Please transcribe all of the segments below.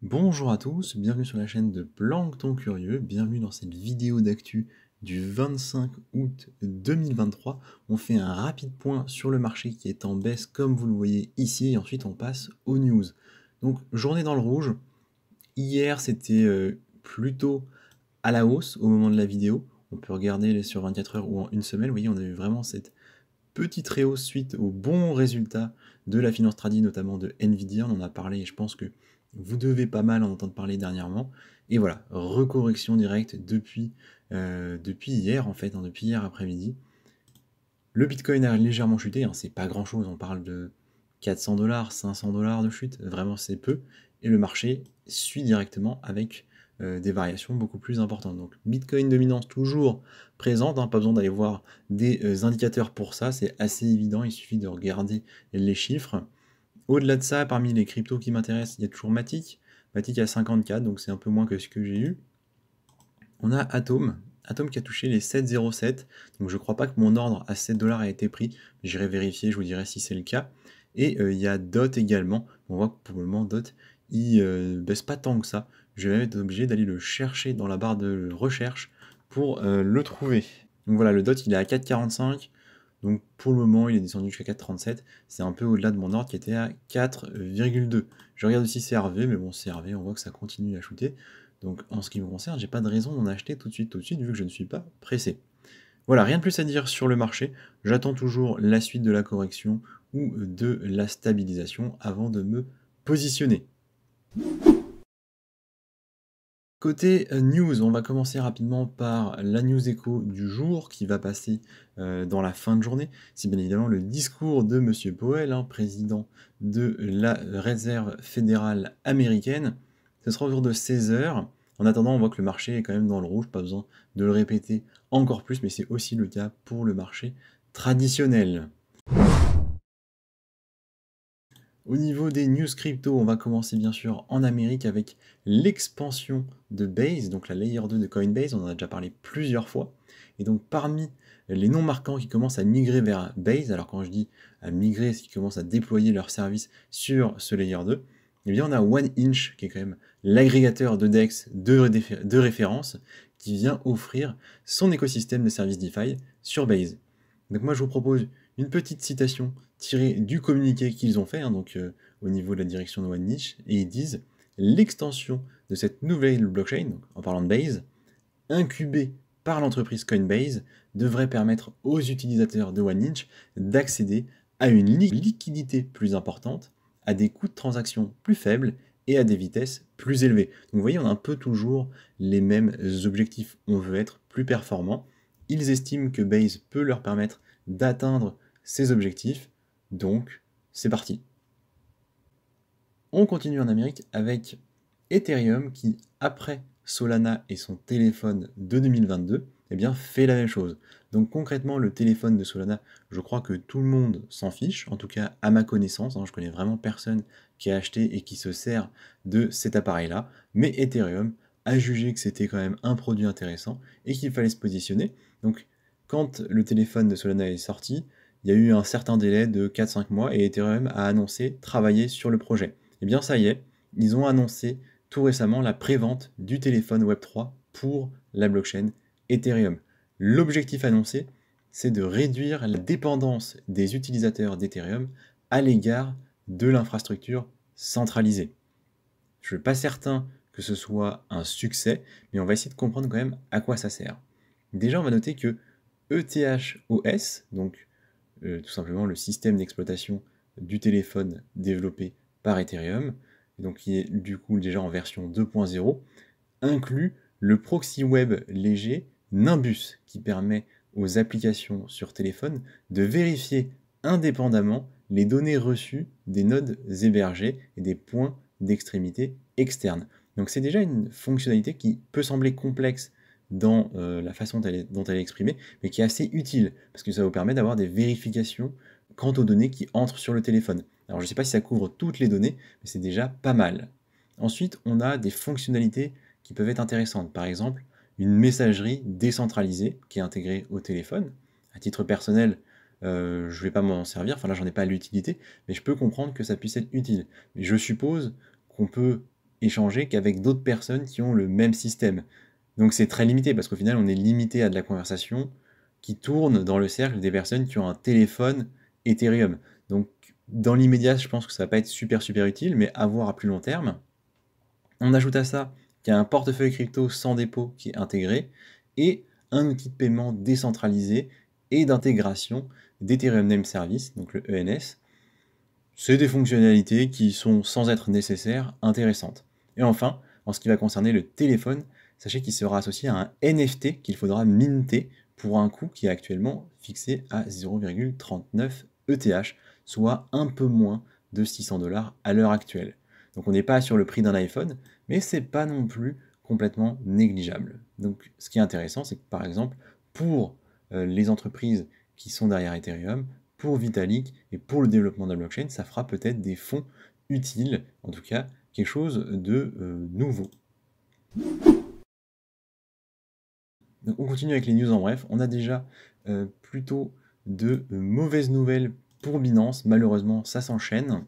Bonjour à tous, bienvenue sur la chaîne de Plancton Curieux, bienvenue dans cette vidéo d'actu du 25 août 2023. On fait un rapide point sur le marché qui est en baisse comme vous le voyez ici et ensuite on passe aux news. Donc journée dans le rouge, hier c'était plutôt à la hausse au moment de la vidéo. On peut regarder les sur 24 heures ou en une semaine, vous voyez on a eu vraiment cette petite rehausse suite aux bons résultats de la finance tradie, notamment de Nvidia. On en a parlé et je pense que vous devez pas mal en entendre parler dernièrement. Et voilà, recorrection directe depuis hier en fait, depuis hier après-midi. Le Bitcoin a légèrement chuté, hein, c'est pas grand chose, on parle de 400 $, 500 $ de chute, vraiment c'est peu. Et le marché suit directement avec des variations beaucoup plus importantes. Donc Bitcoin dominance toujours présente, hein, pas besoin d'aller voir des indicateurs pour ça, c'est assez évident, il suffit de regarder les chiffres. Au-delà de ça, parmi les cryptos qui m'intéressent, il y a toujours Matic. Matic à 54, donc c'est un peu moins que ce que j'ai eu. On a Atom qui a touché les 7,07, donc je crois pas que mon ordre à 7 $ a été pris, j'irai vérifier, je vous dirai si c'est le cas. Et il y a DOT également, on voit que pour le moment DOT il baisse pas tant que ça, je vais être obligé d'aller le chercher dans la barre de recherche pour le trouver. Donc voilà, le DOT il est à 4,45, donc pour le moment il est descendu jusqu'à 4,37, c'est un peu au-delà de mon ordre qui était à 4,2. Je regarde aussi CRV, mais bon CRV on voit que ça continue à shooter. Donc en ce qui me concerne, j'ai pas de raison d'en acheter tout de suite, vu que je ne suis pas pressé. Voilà, rien de plus à dire sur le marché. J'attends toujours la suite de la correction ou de la stabilisation avant de me positionner. Côté news, on va commencer rapidement par la news écho du jour qui va passer dans la fin de journée. C'est bien évidemment le discours de Monsieur Powell, hein, président de la Réserve fédérale américaine. Ce sera autour de 16 heures. En attendant, on voit que le marché est quand même dans le rouge, pas besoin de le répéter encore plus, mais c'est aussi le cas pour le marché traditionnel. Au niveau des news crypto, on va commencer bien sûr en Amérique avec l'expansion de Base, donc la Layer 2 de Coinbase, on en a déjà parlé plusieurs fois. Et donc parmi les noms marquants qui commencent à migrer vers Base, alors quand je dis à migrer, c'est qu'ils commencent à déployer leurs services sur ce Layer 2, eh bien on a OneInch, qui est quand même l'agrégateur de DEX de référence, qui vient offrir son écosystème de services DeFi sur Base. Donc moi je vous propose une petite citation tirée du communiqué qu'ils ont fait, hein, donc au niveau de la direction de OneInch, et ils disent « L'extension de cette nouvelle blockchain, donc, en parlant de Base, incubée par l'entreprise Coinbase, devrait permettre aux utilisateurs de OneInch d'accéder à une liquidité plus importante, à des coûts de transaction plus faibles et à des vitesses plus élevées. » Donc vous voyez, on a un peu toujours les mêmes objectifs. On veut être plus performant. Ils estiment que Base peut leur permettre d'atteindre ces objectifs, donc c'est parti. On continue en Amérique avec Ethereum qui, après Solana et son téléphone de 2022, eh bien, fait la même chose. Donc concrètement, le téléphone de Solana, je crois que tout le monde s'en fiche, en tout cas à ma connaissance, hein, je connais vraiment personne qui a acheté et qui se sert de cet appareil-là, mais Ethereum a jugé que c'était quand même un produit intéressant et qu'il fallait se positionner. Donc quand le téléphone de Solana est sorti, il y a eu un certain délai de 4-5 mois et Ethereum a annoncé travailler sur le projet. Et bien ça y est, ils ont annoncé tout récemment la prévente du téléphone Web3 pour la blockchain Ethereum. L'objectif annoncé, c'est de réduire la dépendance des utilisateurs d'Ethereum à l'égard de l'infrastructure centralisée. Je ne suis pas certain que ce soit un succès, mais on va essayer de comprendre quand même à quoi ça sert. Déjà, on va noter que ETHOS, donc tout simplement le système d'exploitation du téléphone développé par Ethereum, donc qui est du coup déjà en version 2.0, inclut le proxy web léger Nimbus, qui permet aux applications sur téléphone de vérifier indépendamment les données reçues des nodes hébergés et des points d'extrémité externes. Donc c'est déjà une fonctionnalité qui peut sembler complexe dans la façon dont elle est exprimée, mais qui est assez utile, parce que ça vous permet d'avoir des vérifications quant aux données qui entrent sur le téléphone. Alors je ne sais pas si ça couvre toutes les données, mais c'est déjà pas mal. Ensuite, on a des fonctionnalités qui peuvent être intéressantes. Par exemple, une messagerie décentralisée qui est intégrée au téléphone. À titre personnel, je ne vais pas m'en servir, enfin là j'en ai pas l'utilité, mais je peux comprendre que ça puisse être utile. Mais je suppose qu'on peut échanger qu'avec d'autres personnes qui ont le même système. Donc c'est très limité, parce qu'au final, on est limité à de la conversation qui tourne dans le cercle des personnes qui ont un téléphone Ethereum. Donc dans l'immédiat, je pense que ça va pas être super utile, mais à voir à plus long terme. On ajoute à ça qu'il y a un portefeuille crypto sans dépôt qui est intégré, et un outil de paiement décentralisé et d'intégration d'Ethereum Name Service, donc le ENS. C'est des fonctionnalités qui sont, sans être nécessaires, intéressantes. Et enfin, en ce qui va concerner le téléphone, sachez qu'il sera associé à un NFT qu'il faudra minter pour un coût qui est actuellement fixé à 0,39 ETH, soit un peu moins de 600 $ à l'heure actuelle. Donc on n'est pas sur le prix d'un iPhone, mais c'est pas non plus complètement négligeable. Donc ce qui est intéressant, c'est que par exemple, pour les entreprises qui sont derrière Ethereum, pour Vitalik et pour le développement de la blockchain, ça fera peut-être des fonds utiles, en tout cas quelque chose de nouveau. Donc on continue avec les news en bref. On a déjà plutôt de mauvaises nouvelles pour Binance. Malheureusement, ça s'enchaîne.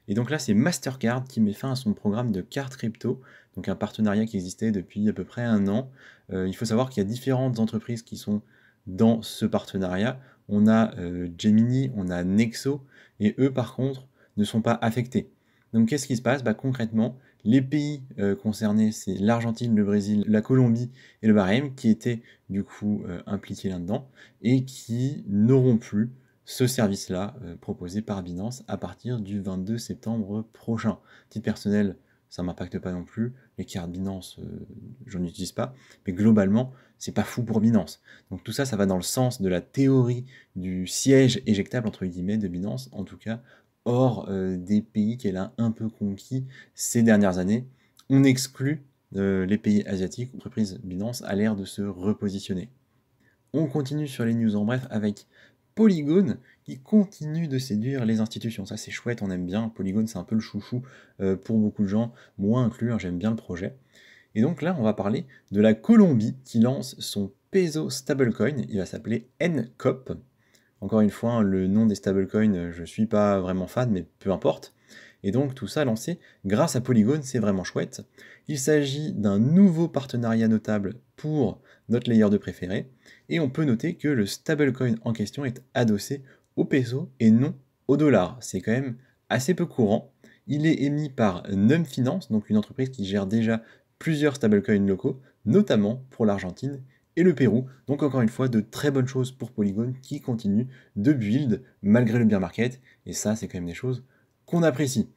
Et donc là, c'est Mastercard qui met fin à son programme de carte crypto, donc un partenariat qui existait depuis à peu près un an. Il faut savoir qu'il y a différentes entreprises qui sont dans ce partenariat. On a Gemini, on a Nexo, et eux, par contre, ne sont pas affectés. Donc qu'est-ce qui se passe? Concrètement, les pays concernés, c'est l'Argentine, le Brésil, la Colombie et le Bahreïn, qui étaient du coup impliqués là-dedans, et qui n'auront plus ce service-là proposé par Binance à partir du 22 septembre prochain. Titre personnel, ça ne m'impacte pas non plus. Les cartes Binance, j'en utilise pas. Mais globalement, c'est pas fou pour Binance. Donc tout ça, ça va dans le sens de la théorie du siège éjectable, entre guillemets, de Binance, en tout cas, hors des pays qu'elle a un peu conquis ces dernières années. On exclut les pays asiatiques. L'entreprise Binance a l'air de se repositionner. On continue sur les news en bref avec Polygon qui continue de séduire les institutions. Ça c'est chouette, on aime bien. Polygon c'est un peu le chouchou pour beaucoup de gens, moi inclus, hein, j'aime bien le projet. Et donc là on va parler de la Colombie qui lance son peso stablecoin, il va s'appeler NCOP. Encore une fois, hein, le nom des stablecoins, je suis pas vraiment fan, mais peu importe. Et donc tout ça lancé grâce à Polygon, c'est vraiment chouette. Il s'agit d'un nouveau partenariat notable pour notre layer 2 préféré, et on peut noter que le stablecoin en question est adossé au peso et non au dollar. C'est quand même assez peu courant. Il est émis par Num Finance, donc une entreprise qui gère déjà plusieurs stablecoins locaux, notamment pour l'Argentine et le Pérou. Donc encore une fois, de très bonnes choses pour Polygon qui continue de build malgré le bear market, et ça c'est quand même des choses qu'on apprécie.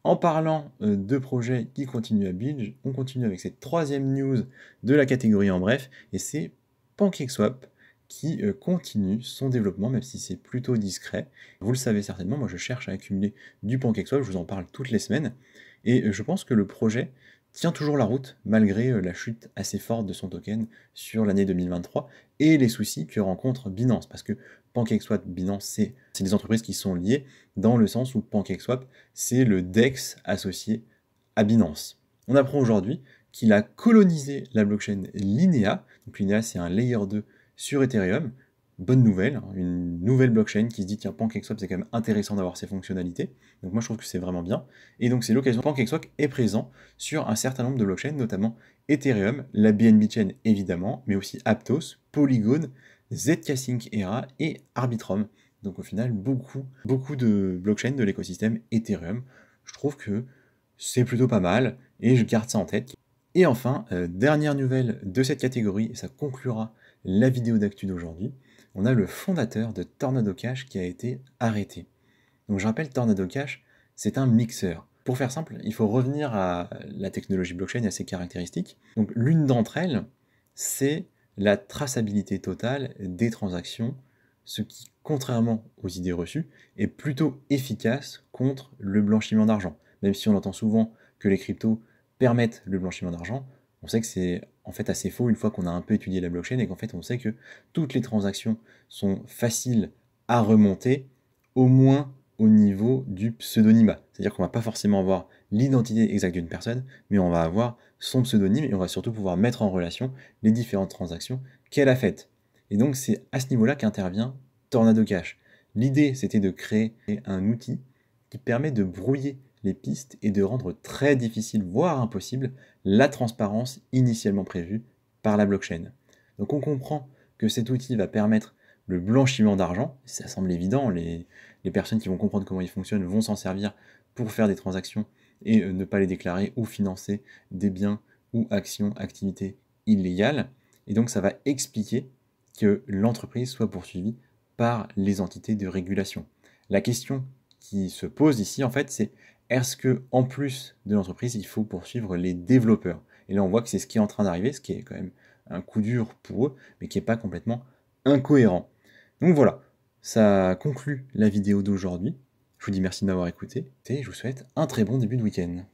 En parlant de projets qui continuent à build, on continue avec cette troisième news de la catégorie en bref, et c'est PancakeSwap qui continue son développement, même si c'est plutôt discret. Vous le savez certainement, moi je cherche à accumuler du PancakeSwap, je vous en parle toutes les semaines, et je pense que le projet tient toujours la route, malgré la chute assez forte de son token sur l'année 2023, et les soucis que rencontre Binance, parce que PancakeSwap, Binance, c'est des entreprises qui sont liées, dans le sens où PancakeSwap, c'est le DEX associé à Binance. On apprend aujourd'hui qu'il a colonisé la blockchain Linea. Donc Linea, c'est un layer 2 sur Ethereum. Bonne nouvelle, hein, une nouvelle blockchain qui se dit tiens, PancakeSwap, c'est quand même intéressant d'avoir ces fonctionnalités. Donc moi, je trouve que c'est vraiment bien. Et donc c'est l'occasion. PancakeSwap est présent sur un certain nombre de blockchains, notamment Ethereum, la BNB Chain évidemment, mais aussi Aptos, Polygon, ZK Sync Era et Arbitrum. Donc au final, beaucoup de blockchains de l'écosystème Ethereum. Je trouve que c'est plutôt pas mal, et je garde ça en tête. Et enfin, dernière nouvelle de cette catégorie, et ça conclura la vidéo d'actu d'aujourd'hui, on a le fondateur de Tornado Cash qui a été arrêté. Donc je rappelle, Tornado Cash, c'est un mixeur. Pour faire simple, il faut revenir à la technologie blockchain et à ses caractéristiques. Donc l'une d'entre elles, c'est la traçabilité totale des transactions, ce qui, contrairement aux idées reçues, est plutôt efficace contre le blanchiment d'argent. Même si on entend souvent que les cryptos permettent le blanchiment d'argent, on sait que c'est en fait assez faux une fois qu'on a un peu étudié la blockchain et qu'en fait on sait que toutes les transactions sont faciles à remonter, au moins au niveau du pseudonymat. C'est-à-dire qu'on va pas forcément avoir l'identité exacte d'une personne, mais on va avoir son pseudonyme et on va surtout pouvoir mettre en relation les différentes transactions qu'elle a faites. Et donc c'est à ce niveau-là qu'intervient Tornado Cash. L'idée, c'était de créer un outil qui permet de brouiller les pistes et de rendre très difficile, voire impossible, la transparence initialement prévue par la blockchain. Donc on comprend que cet outil va permettre le blanchiment d'argent, ça semble évident, les personnes qui vont comprendre comment il fonctionne vont s'en servir pour faire des transactions et ne pas les déclarer ou financer des biens ou actions, activités illégales. Et donc ça va expliquer que l'entreprise soit poursuivie par les entités de régulation. La question qui se pose ici, en fait, c'est est-ce que en plus de l'entreprise, il faut poursuivre les développeurs? Et là, on voit que c'est ce qui est en train d'arriver, ce qui est quand même un coup dur pour eux, mais qui n'est pas complètement incohérent. Donc voilà, ça conclut la vidéo d'aujourd'hui. Je vous dis merci de m'avoir écouté et je vous souhaite un très bon début de week-end.